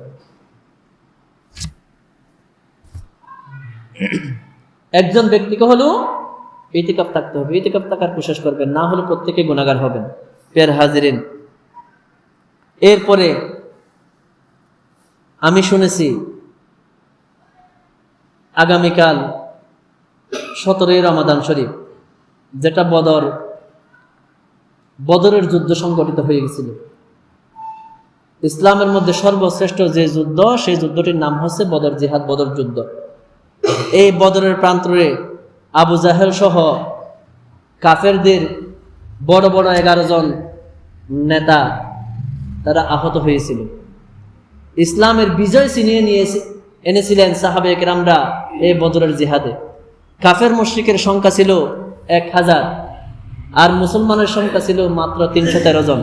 একজন ব্যক্তিকে হলেও ইতিকাফ থাকতে হবে। ইতিকাফ থাকার কোশিশ করবেন, না হলে প্রত্যেকে গুনাহগার হবেন। প্রিয় হাজিরিন, এরপরে আমি শুনেছি আগামীকাল 17ই রমাদান শরীফ, যেটা বদরের যুদ্ধ সংগঠিত হয়ে গেছিল। ইসলামের মধ্যে সর্বশ্রেষ্ঠ যে যুদ্ধ, সেই যুদ্ধটির নাম হচ্ছে বদর জিহাদ, বদর যুদ্ধ। এই বদরের প্রান্তরে আবু জাহেল সহ কাফেরদের বড় বড় 11 জন নেতা তারা আহত হয়েছিল। ইসলামের বিজয় ছিনিয়ে নিয়ে এনেছিলেন সাহাবায়ে কেরামরা এই বদরের জিহাদে। কাফের মুশরিকের সংখ্যা ছিল 1000 আর মুসলমানের সংখ্যা ছিল মাত্র 313 জন।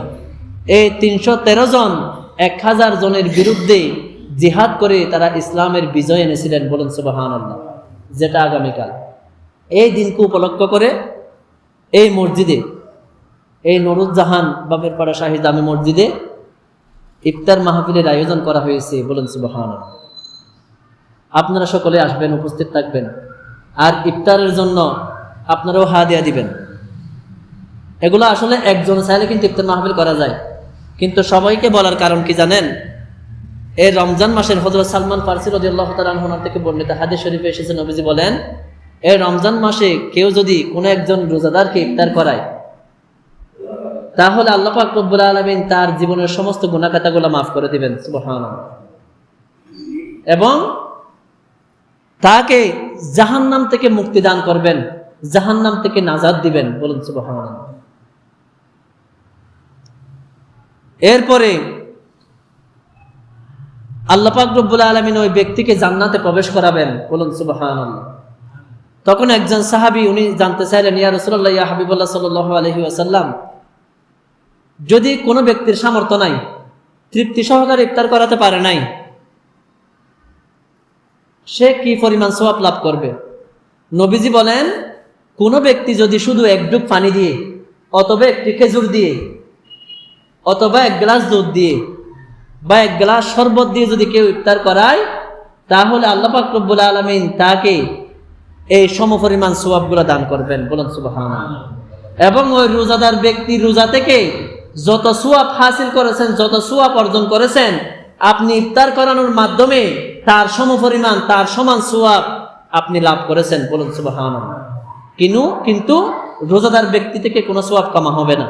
এই 313 জন 1000 জনের বিরুদ্ধে জিহাদ করে তারা ইসলামের বিজয় এনেছিলেন। বলুন সুবহানাল্লাহ। যেটা আগামীকাল এই দিনকে উপলক্ষ করে এই মসজিদে, এই নুরুজ্জাহান বাপের পাড়া শাহী জামে মসজিদে ইফতার মাহফিলের আয়োজন করা হয়েছে। বলুন সুবহানাল্লাহ। আপনারা সকলে আসবেন, উপস্থিত থাকবেন, আর ইফতারের জন্য আপনারাও হাদিয়া দিবেন। এগুলো আসলে একজন চাইলে কিন্তু ইফতার মাহফিল করা যায়, কিন্তু সবাইকে বলার কারণ কি জানেন? এই রমজান মাসের হযরত সালমান ফারসি রাদিয়াল্লাহু তাআলা আনহু থেকে বর্ণিত হাদিস শরীফে এসেছে, নবীজি বলেন, এই রমজান মাসে কেউ যদি কোনো একজন রোজাদারকে ইফতার করায়, তাহলে আল্লাহ পাক রব্বুল আলামিন তার জীবনের সমস্ত গুনাহ খাতাগুলো মাফ করে দিবেন। সুবহানাল্লাহ। এবং তাকে জাহান্নাম থেকে মুক্তি দান করবেন, জাহান্নাম থেকে নাজাত দিবেন। বলুন সুবহানাল্লাহ। এরপরে আল্লাহ পাক রব্বুল আলামিন ওই ব্যক্তিকে জান্নাতে প্রবেশ করাবেন। বলুন সুবহানাল্লাহ। তখন একজন সাহাবী উনি জানতে চাইলেন, ইয়া রাসূলুল্লাহ, ইয়া হাবিবাল্লাহ সাল্লাল্লাহু আলাইহি ওয়াসাল্লাম, যদি কোনো ব্যক্তির সামর্থ্য নাই, তৃপ্তি সহকারে ইফতার করাতে পারে নাই, সে কি পরিমাণ সওয়াব লাভ করবে? নবীজি বলেন, কোনো ব্যক্তি যদি শুধু এক ডুব পানি দিয়ে, অথবা একটি খেজুর দিয়ে, অথবা 1 গ্লাস দুধ দিয়ে, বা 1 গ্লাস শরবত দিয়ে যদি কেউ ইফতার করায়, তাহলে আল্লাহ পাক রব্বুল আলামিন তাকে এই সমপরিমাণ সওয়াবগুলো দান করবেন। বলুন সুবহানাল্লাহ। এবং ওই রোজাদার ব্যক্তি রোজা থেকে যত সওয়াব হাসিল করেছেন, যত সওয়াব অর্জন করেছেন, আপনি ইফতার করানোর মাধ্যমে তার সমপরিমাণ, তার সমান সওয়াব আপনি লাভ করেছেন। বলুন সুবহানাল্লাহ। কিন্তু রোজাদার ব্যক্তি থেকে কোনো সওয়াব কমা হবে না।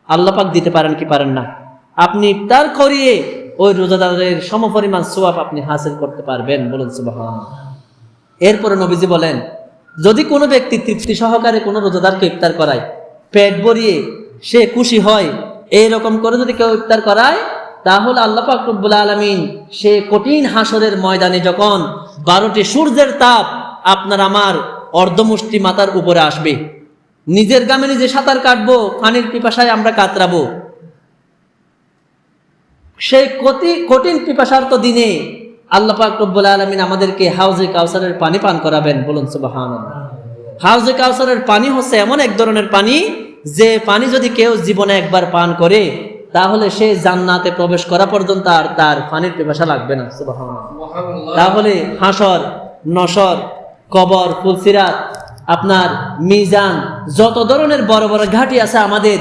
আল্লাহ পাক দিতে পারেন কি পারেন না, আপনি ইফতার করিয়ে ওই রোজাদারের সমপরিমাণ সওয়াব আপনি হাসিল করতে পারবেন। বলুন সুবহানাল্লাহ। এরপরে নবীজি বলেন, যদি কোনো ব্যক্তি তৃপ্তি সহকারে কোনো রোজাদারকে ইফতার করায়, পেট ভরিয়ে সে খুশি হয়, এইরকম করে যদি কেউ ইফতার করায়, তাহলে আল্লাহ পাক রব্বুল আলামিন সে কঠিন হাসরের ময়দানে যখন 12টি সূর্যের তাপ আপনার আমার অর্ধমুষ্টি মাথার উপরে আসবে, নিজের গামে নিজে সাঁতার কাটবো, পানির পিপাসায় আমরা কাতরাবো, সেই কঠিন পিপাসার্ত দিনে আল্লাহ পাক রব্বুল আলামিন আমাদেরকে হাউজে কাউসারের পানি পান করাবেন। বলুন সুবহানাল্লাহ। হাউজে কাউসারের পানি হচ্ছে এমন এক ধরনের পানি, যে পানি যদি কেউ জীবনে একবার পান করে, তাহলে সে জান্নাতে প্রবেশ করা পর্যন্ত আর তার পানির পিপাসা লাগবে না। সুবহানাল্লাহ। তাহলে হাসর, নসর, কবর, ফুলসিরাত, আপনার মিজান, যত ধরনের বড় বড় ঘাটি আছে, আমাদের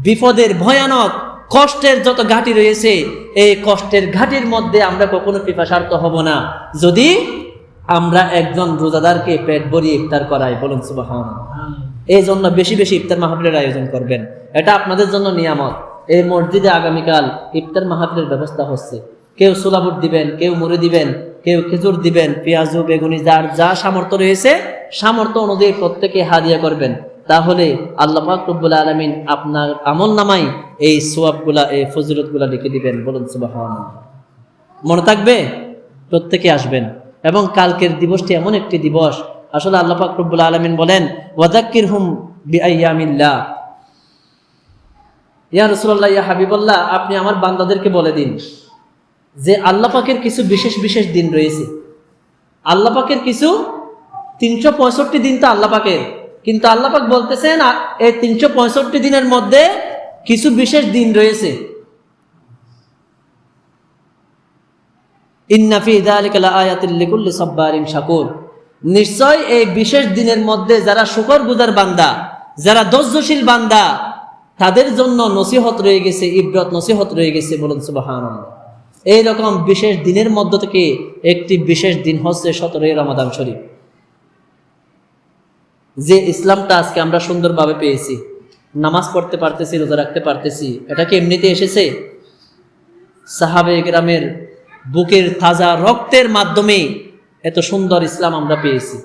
বিপদের ভয়ানক কষ্টের যত ঘাটি রয়েছে, এই কষ্টের ঘাটির মধ্যে আমরা কখনো পিপাসার্ত হব না, যদি আমরা একজন রোজাদারকে পেট ভরিয়ে ইফতার করাই। বলুন সুবহানাল্লাহ। এই জন্য বেশি বেশি ইফতার মাহফিলের আয়োজন করবেন, এটা আপনাদের জন্য নিয়ামত। এই মসজিদে আগামীকাল ইফতার মাহফিলের ব্যবস্থা হচ্ছে। কেউ সুলাবুট দিবেন, কেউ মুড়ি দিবেন, কেউ খেজুর দিবেন, পেঁয়াজু, বেগুনি, যার যা সামর্থ্য রয়েছে, সামর্থ্য অনুযায়ী প্রত্যেকে হাদিয়া করবেন। তাহলে আল্লাহ পাক রব্বুল আলামিন আপনার আমলনামায় এই সওয়াবগুলা, এই ফজিলতগুলা লিখে দিবেন। বলুন সুবহানাল্লাহ। মনে থাকবে, প্রত্যেকে আসবেন। এবং কালকের দিবসটি এমন একটি দিবস, আসলে আল্লাহ পাক রব্বুল আলামিন বলেন, ওয়াযাক্কিরহুম বিআইয়ামিল্লাহ, ইয়া রাসূলুল্লাহ, ইয়া হাবিবাল্লাহ, আপনি আমার বান্দাদেরকে বলে দিন যে আল্লাহ পাকের কিছু বিশেষ বিশেষ দিন রয়েছে। আল্লাহ পাকের কিছু 365 দিন তো আল্লাহ পাকের, কিন্তু আল্লাহ পাক বলতেছেন এই 365 দিনের মধ্যে কিছু বিশেষ দিন রয়েছে। ইন্না ফি যালিকা লাআয়াতিন লিকুল্লি সাব্বারিন শাকুর, নিশ্চয় এই বিশেষ দিনের মধ্যে যারা শুকরগুজার বান্দা, যারা ধৈর্যশীল বান্দা, তাদের জন্য নসিহত রয়ে গেছে, ইবরত নসিহত রয়ে গেছে। বলুন সুবহানাল্লাহ। এইরকম বিশেষ দিনের মধ্য থেকে একটি বিশেষ দিন হচ্ছে 17 রমাদান শরীফ। যে ইসলামটা আজকে আমরা সুন্দরভাবে পেয়েছি, নামাজ পড়তে পারতেছি, রোজা রাখতে পারতেছি, এটা কি এমনিতে এসেছে? সাহাবায়ে কেরামের বুকের তাজা রক্তের মাধ্যমে এত সুন্দর ইসলাম আমরা পেয়েছি।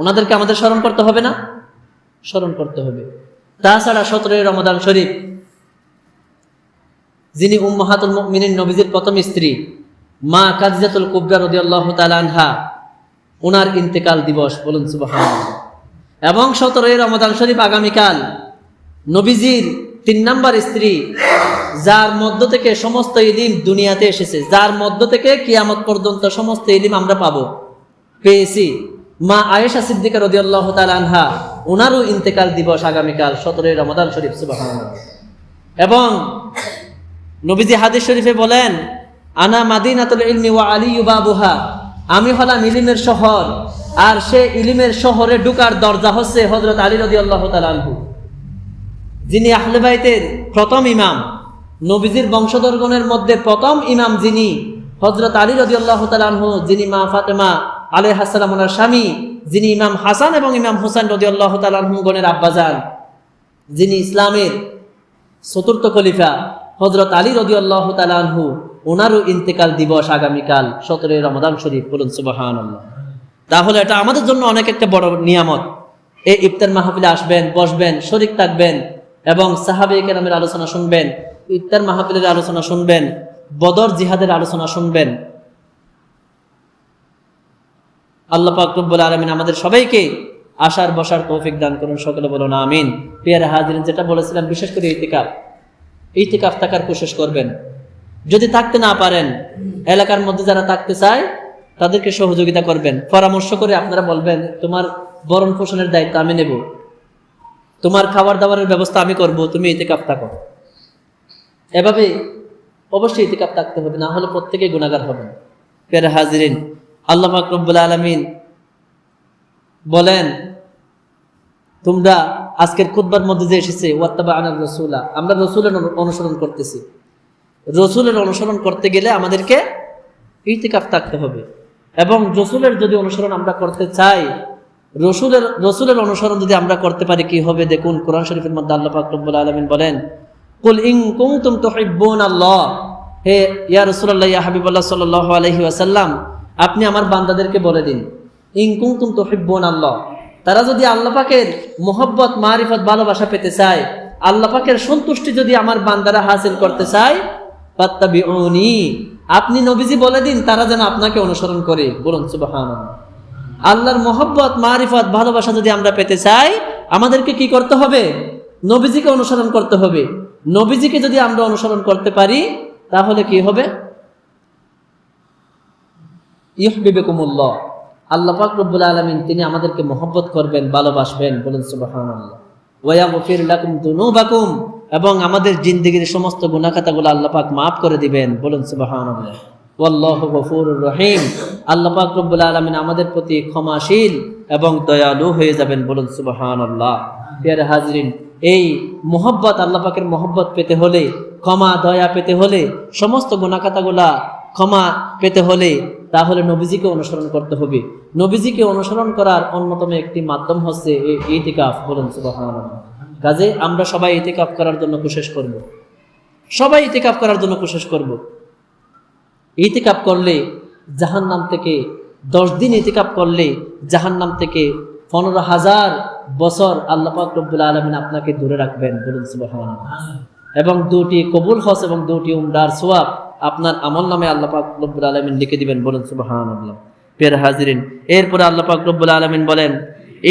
ওনাদেরকে আমাদের স্মরণ করতে হবে না? স্মরণ করতে হবে। তাছাড়া 17 রমাদান শরীফ, যিনি উম্মাহাতুল মুমিনিন নবীজির প্রথম স্ত্রী মা খাদিজাতুল কুবরা রাদিয়াল্লাহু তাআলা আনহা, ওনার ইন্তেকাল দিবস। বলুন সুবহানাল্লাহ। এবং 17 রমাদান শরীফ আগামীকাল নবীজির 3 নম্বর স্ত্রী, যার মধ্য থেকে সমস্ত ইলম দুনিয়াতে এসেছে, যার মধ্য থেকে কিয়ামত পর্যন্ত সমস্ত ইলম আমরা পেয়েছি, মা আয়েশা সিদ্দিকা রাদিয়াল্লাহু তাআলা আনহা, ওনারও ইন্তেকাল দিবস আগামীকাল 17 রমাদান শরীফ। সুবহানাল্লাহ। এবং নবীজি হাদিস শরীফে বলেন, আনা মাদিনাতুল ইলমি ওয়া আলিয়্যু বাবুহা, আমি হলাম ইলমের শহর, আর সে ইলমের শহরে ঢোকার দরজা হচ্ছে হযরত আলী রাদিয়াল্লাহু তাআলা আনহু, যিনি আহলে বাইতের প্রথম ইমাম। নবীজির বংশধরগণের মধ্যে প্রথম ইমাম যিনি, হযরত আলী রাদিয়াল্লাহু তাআলা আনহু, যিনি মা ফাতেমা আলাইহিস সালাম ওনার স্বামী, যিনি ইমাম হাসান এবং ইমাম হুসাইন রাদিয়াল্লাহু তাআলা আনহু গণের আব্বাজান, যিনি ইসলামের চতুর্থ খলিফা হযরত আলী রাদিয়াল্লাহু তাআলা আনহু, ওনারও ইন্তেকাল দিবস আগামীকাল 17 রমাদান শরীফ। বলুন সুবহানাল্লাহ। তাহলে এটা আমাদের জন্য অনেক একটা বড় নিয়ামত। এই ইফতার মাহফিলে আসবেন, বসবেন, শরীক থাকবেন এবং সাহাবায়ে কেরামের আলোচনা শুনবেন, ইফতার মাহফিলের আলোচনা শুনবেন, বদর জিহাদের আলোচনা শুনবেন। আল্লাহ পাক রব্বুল আলামিন আমাদের সবাইকে আসার বসার তৌফিক দান করুন। সকলে বলুন আমিন। প্রিয় হাজিরিন, যেটা বলেছিলাম, বিশেষ করে ইতিকাফ থাকার কোশিশ করবেন। যদি থাকতে না পারেন, এলাকার মধ্যে যারা থাকতে চায় তাদেরকে সহযোগিতা করবেন, পরামর্শ করে আপনারা বলবেন, তোমার ভরণ পোষণের দায়িত্ব আমি নেব, তোমার খাবার দাবারের ব্যবস্থা আমি করব, তুমি ইতিকাফ থাকো। এভাবে অবশ্যই ইতিকাফ থাকতে হবে, না হলে প্রত্যেকেই গুনাহগার হবেন। প্রিয় হাজিরিন, আল্লাহ পাক রব্বুল আলামিন বলেন, তোমরা আজকের খুতবার মধ্যে যে এসেছে, ওয়াত্তাবা'না রাসূলা, আমরা রাসূলের অনুসরণ করতেছি। রাসূলের অনুসরণ করতে গেলে আমাদেরকে ইতিকাফ থাকতে হবে। এবং রাসূলের যদি অনুসরণ আমরা করতে চাই, রাসূলের অনুসরণ যদি আমরা করতে পারি, কি হবে দেখুন। কোরআন শরীফের মধ্যে আল্লাহ পাক রব্বুল আলামিন বলেন, কুল ইন কুনতুম তুহিব্বুনাল্লাহ, হে ইয়া রাসূলুল্লাহ, ইয়া হাবিবাল্লাহ সাল্লাল্লাহু আলাইহি ওয়াসাল্লাম, আপনি আমার বান্দাদেরকে বলে দিন, ইন কুনতুম তুহিব্বুনাল্লাহ, তারা যদি আল্লাহ পাকের মুহাব্বত, মারিফত, ভালোবাসা পেতে চায়, আল্লাহ পাকের সন্তুষ্টি যদি আমার বান্দারা হাসিল করতে চায়, ফাত্তাবিউনি, আপনি নবীজি বলে দিন তারা যেন আপনাকে অনুসরণ করে। বলুন সুবহানাল্লাহ। আল্লাহর মুহাব্বত, মারিফত, ভালোবাসা যদি আমরা পেতে চাই, আমাদেরকে কি করতে হবে? নবীজিকে অনুসরণ করতে হবে। নবীজিকে যদি আমরা অনুসরণ করতে পারি, তাহলে কি হবে? ইউহিব্বুকুমুল্লাহ, আল্লাহ পাক রব্বুল আলামিন তিনি আমাদেরকে মুহাব্বত করবেন, ভালোবাসবেন। বলুন সুবহানাল্লাহ। ওয়া ইয়াগফির লাকুম যুনুবাকুম, এবং আমাদের জিন্দেগীর সমস্ত গুনাহ খাতাগুলো আল্লাহ পাক maaf করে দিবেন। বলুন সুবহানাল্লাহ। ওয়াল্লাহু গফুরুর রহিম, আল্লাহ পাক রব্বুল আলামিন আমাদের প্রতি ক্ষমাশীল এবং দয়ালু হয়ে যাবেন। বলুন সুবহানাল্লাহ। প্রিয় হাজিরিন, এই মুহাব্বত, আল্লাহ পাকের মুহাব্বত পেতে হলে, ক্ষমা দয়া পেতে হলে, সমস্ত গুনাহ খাতাগুলা ক্ষমা পেতে হলে, তাহলে নবীজিকে অনুসরণ করতে হবে। নবীজিকে অনুসরণ করার অন্যতম একটি মাধ্যম হচ্ছে এই ইতিকাফ। বলুন সুবহানাল্লাহ। কাজে আমরা সবাই ইতিকাফ করার জন্য কোশিশ করব, সবাই ইতিকাফ করার জন্য কোশিশ করব। ইতিকাফ করলে জাহান্নাম থেকে 10 দিন ইতিকাফ করলে জাহান্নাম থেকে 15,000 বছর আল্লাহ পাক রব্বুল আলামিন আপনাকে দূরে রাখবেন। বলুন সুবহানাল্লাহ। এবং 2টি কবুল হজ এবং 2টি উমরার সওয়াব আপনার আমলনামে আল্লাহ পাক রব্বুল আলামিন লিখে দিবেন। বলুন সুবহানাল্লাহ। প্রিয় হাজিরিন, এরপরে আল্লাহ পাক রব্বুল আলামিন বলেন,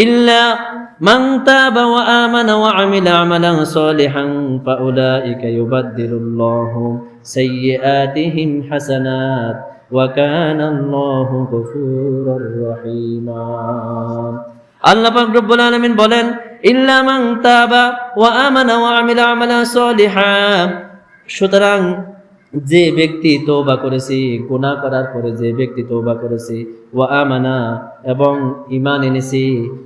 ইল্লা মান তাবা ওয়া আমানা ওয়া আমিলা আমালান সালিহান ফাউলাইকা ইউবাদদিলুল্লাহু সাইয়্যাতিহিম হাসানাত ওয়া কানা আল্লাহু গফুরুর রহিমা। আল্লাহ পাক রব্বুল আলামিন বলেন, ইল্লা মান তাবা ওয়া আমানা ওয়া আমিলা আমালান সালিহান, সুতরাং যে ব্যক্তি তওবা করেছে, গুনাহ করার পরে যে ব্যক্তি তওবা করেছে, ওয়া আমানা এবং ঈমান এনেছে,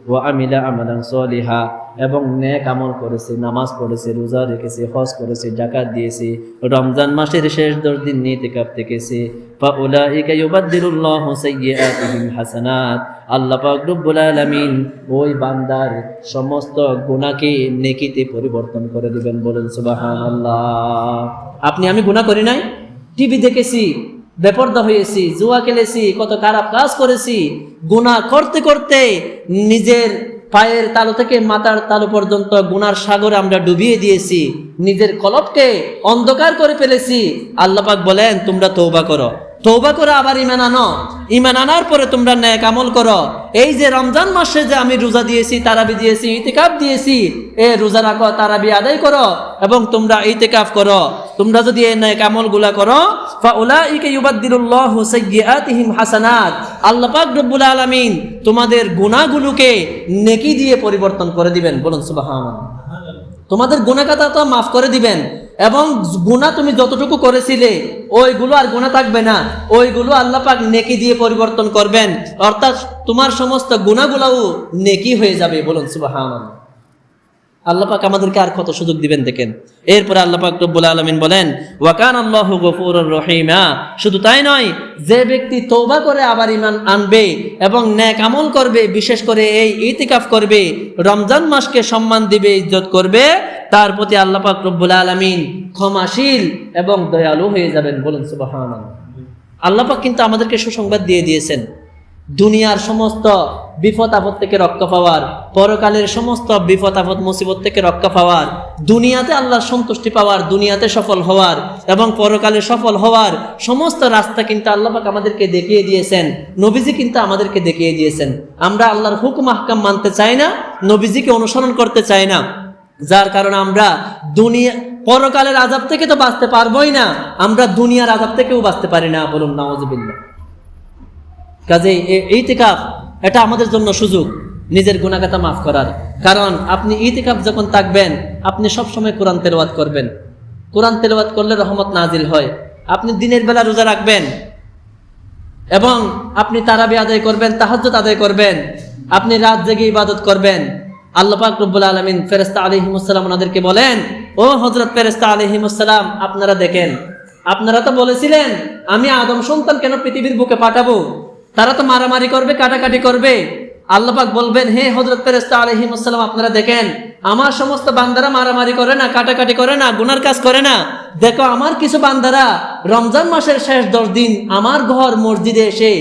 ওয়া আমিলা আমালান সালিহা এবং নেক আমল করেছে, নামাজ পড়েছে, রোজা রেখেছে, হজ করেছে, যাকাত দিয়েছে, রমজান মাসের শেষ 10 দিন ইতিকাফ থেকেছে, ফাউলাইকা ইউবাদদিলুল্লাহু সাইয়্যাতিহিম হাসানাত, আল্লাহ পাক রব্বুল আলামিন ওই বান্দার সমস্ত গুনাহকে নেকিতে পরিবর্তন করে দিবেন। বলেন সুবহানাল্লাহ। আপনি আমি গুনাহ করি নাই? টিভি দেখেছি, বেপরদা হয়েছি, জুয়া খেলেছি, কত খারাপ কাজ করেছি, গুনাহ করতে করতে নিজের পায়ের তালু থেকে মাথার তালু পর্যন্ত গুনার সাগরে আমরা ডুবিয়ে দিয়েছি, নিজের কলবকে অন্ধকার করে ফেলেছি। আল্লাহ পাক বলেন, তোমরা তওবা করো, তওবা করে আবার ঈমান আনো, ঈমান আনার পরে তোমরা নেক আমল করো। এই যে রমজান মাসে যে আমি রোজা দিয়েছি, তারাবি দিয়েছি, ইতিকাফ দিয়েছি, এ রোজা রাখো, তারাবি আদায় করো এবং তোমরা ইতিকাফ করো। তোমরা যদি এই নেক আমলগুলা করো, ফাউলাইকা ইউবাদদিলুল্লাহু সাইয়্যাতিহিম হাসানাত, আল্লাহ পাক রব্বুল আলামিন তোমাদের গুনাহগুলোকে নেকি দিয়ে পরিবর্তন করে দিবেন। বলুন সুবহানাল্লাহ। তোমাদের গুনাহ খাতা তো মাফ করে দিবেন এবং গুনাহ তুমি যতটুকু করেছিলে ওইগুলো আর গুনাহ থাকবে না, ওইগুলো আল্লাহ পাক নেকি দিয়ে পরিবর্তন করবেন, অর্থাৎ তোমার সমস্ত গুনাহগুলোও নেকি হয়ে যাবে। বলুন সুবহানাল্লাহ। আল্লাহ পাক আমাদেরকে আর কত সুযোগ দিবেন দেখেন। এরপরে আল্লাহ পাক রব্বুল আলামিন বলেন, ওয়া কানা আল্লাহু গফুরুর রহিমা, শুধু তাই নয়, যে ব্যক্তি তওবা করে আবার ঈমান আনবে এবং নেক আমল করবে, বিশেষ করে এই ইতিকাফ করবে, রমজান মাসকে সম্মান দিবে, ইজ্জত করবে, তার প্রতি আল্লাহ পাক রব্বুল আলামিন ক্ষমাশীল এবং দয়ালু হয়ে যাবেন। বলুন সুবহানাল্লাহ। আল্লাহ পাক কিন্তু আমাদেরকে সুসংবাদ দিয়ে দিয়েছেন দুনিয়ার সমস্ত বিপদ আপদ থেকে রক্ষা পাওয়ার, পরকালের সমস্ত বিপদ আপদ মুসিবত থেকে রক্ষা পাওয়ার, দুনিয়াতে আল্লাহর সন্তুষ্টি পাওয়ার, দুনিয়াতে সফল হওয়ার এবং পরকালে সফল হওয়ার সমস্ত রাস্তা কিন্তু আল্লাহ পাক আমাদেরকে দেখিয়ে দিয়েছেন, নবীজি কিন্তু আমাদেরকে দেখিয়ে দিয়েছেন। আমরা আল্লাহর হুকুম আহকাম মানতে চাই না, নবীজিকে অনুসরণ করতে চাই না, যার কারণে আমরা দুনিয়া পরকালের আযাব থেকে তো বাঁচতে পারবোই না, আমরা দুনিয়ার আযাব থেকেও বাঁচতে পারি না। বলুন নাউযুবিল্লাহ। কাজেই ইতিকাফ এটা আমাদের জন্য সুযোগ নিজের গুনাহ খাতা মাফ করার। কারণ আপনি ইতিকাফ যখন থাকবেন, আপনি সব সময় কোরআন তেলাওয়াত করবেন, কোরআন তেলাওয়াত করলে রহমত নাজিল হয়। আপনি দিনের বেলা রোজা রাখবেন এবং আপনি তারাবি আদায় করবেন, তাহাজ্জুদ আদায় করবেন, আপনি রাত জেগে ইবাদত করবেন। আল্লাহ পাক রব্বুল আলামিন ফেরেশতা আলাইহিমুস সালাম ওনাদেরকে বলেন, ও হযরত ফেরেশতা আলাইহিমুস সালাম, আপনারা দেখেন, আপনারা তো বলেছিলেন আমি আদম সন্তান কেন পৃথিবীর বুকে পাঠাবো, তারা তো মারামারি করবে, কাটাকাটি করবে। আল্লাহ পাক বলবেন, হে হযরত ফেরেশতা আলাইহিমুস সালাম, আপনারা দেখেন আমার সমস্ত বান্দারা মারামারি করে না, কাটাকাটি করে না, গুনার কাজ করে না। দেখো আমার কিছু বান্দারা রমজান মাসের শেষ 10 দিন আমার ঘর মসজিদে এসে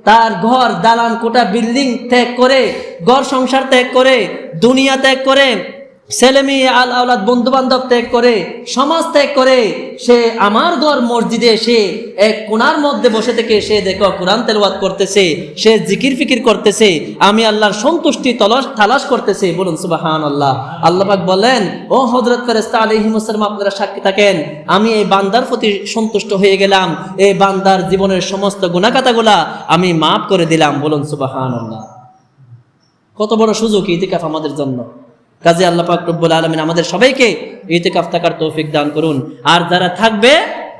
তার ঘর, দালান কোটা, বিল্ডিং ত্যাগ করে, ঘর সংসার ত্যাগ করে, দুনিয়া ত্যাগ করে, ছেলে মেয়ে আল আওলাদ বন্ধু বান্ধব ত্যাগ করে, সমাজ ত্যাগ করে সে আমার ঘর মসজিদে এসে এক কোণার মধ্যে বসে থেকে সে দেখো কোরআন তেলাওয়াত করতেছে, সে জিকির ফিকির করতেছে, আমি আল্লাহর সন্তুষ্টি তালাশ করতেছে। বলুন সুবহানাল্লাহ। আল্লাহ পাক বলেন, ও হযরত ফেরেশতা আলাইহিমুস সালাম, আপনারা সাক্ষী থাকেন, আমি এই বান্দার প্রতি সন্তুষ্ট হয়ে গেলাম, এই বান্দার জীবনের সমস্ত গুনাহ খাতাগুলা আমি মাফ করে দিলাম। বলুন সুবহানাল্লাহ। কত বড় সুযোগ ইতিকাফ আমাদের জন্য। কাজে আল্লাহ পাক রব্বুল আলামিন আমাদের সবাইকে ইতিকাফ থাকার তৌফিক দান করুন। আর যারা থাকবে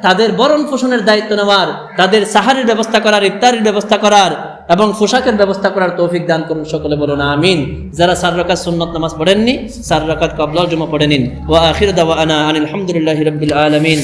তাদের বরণ পোষণের দায়িত্ব নেওয়ার, তাদের সাহারির ব্যবস্থা করার, ইফতারির ব্যবস্থা করার এবং পোশাকের ব্যবস্থা করার তৌফিক দান করুন। সকলে বলুন আমিন। যারা 4 রাকাত সুন্নাত নামাজ পড়েননি, 4 রাকাত ক্বাবলা জুমা পড়ে নিন। ওয়া আখির দাওয়ানা আনিল হামদুলিল্লাহি রাব্বিল আলামিন।